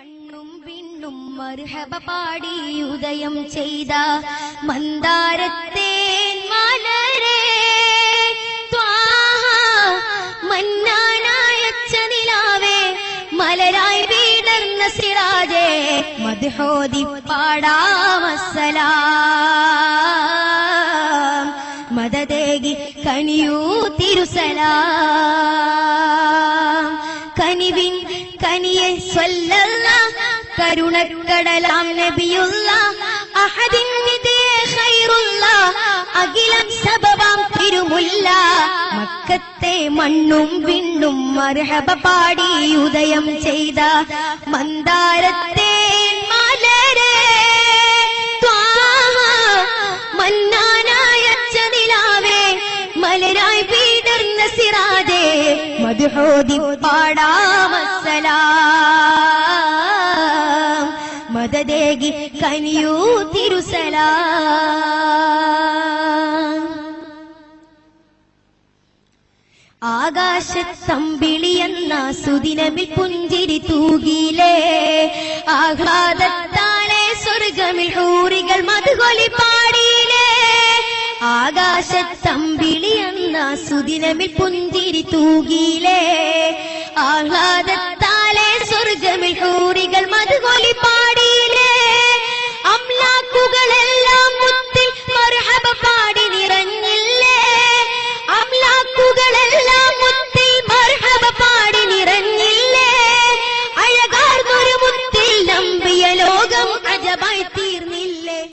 മണ്ണും വിണ്ണും മർഹബ പാടി ഉദയം ചെയ്ത മന്ദാരത്തേൻ മലരേ മന്നാനായച്ച നിലാവേ മലരായി വീടർന്ന സിറാജേ മദ്ഹോദി പാടാമസ്സലാം മദദേകി കനിയൂ തിരുസലാം കനിവിൻ കനിയെ സ്വല്ലല്ലാഹ് കരുണക്കടലാം നബിയുള്ളാഹ് അഹദിൻ നിധിയെ ഖൈറുള്ളാഹ് അഖിലം സബബാം തിരുമുല്ല മക്കത്തെ മണ്ണും വിണ്ണും മർഹബ പാടി ഉദയം ചെയ്ത മന്ദാരത്തേൻ മലരേ മന്നാനായച്ച നിലാവേ മലരായി വീടർന്ന സിറാജേ മദ്ഹോദി പാടാമസ്സലാം മദദേകി കനിയൂ തിരുസലാം ആകാശത്തമ്പിളിയെന്ന സുദിനമിൽ പുഞ്ചിരി തൂകിലേ ആഹ്ലാദത്താലെ സ്വർഗമിൽ ഹൂറികൾ മധുകൊലി പാടിയിലേ ആകാശത്തമ്പിളിയെന്ന സുദിനമിൽ പുഞ്ചിരി തൂകിലേ ആഹ്ലാദത്താലെ സ്വർഗമിൽ ഹൂറികൾ മധുകൊലി പാടിയിലേ അംലാക്കുകളെല്ലാം മുത്തിൽ മർഹബ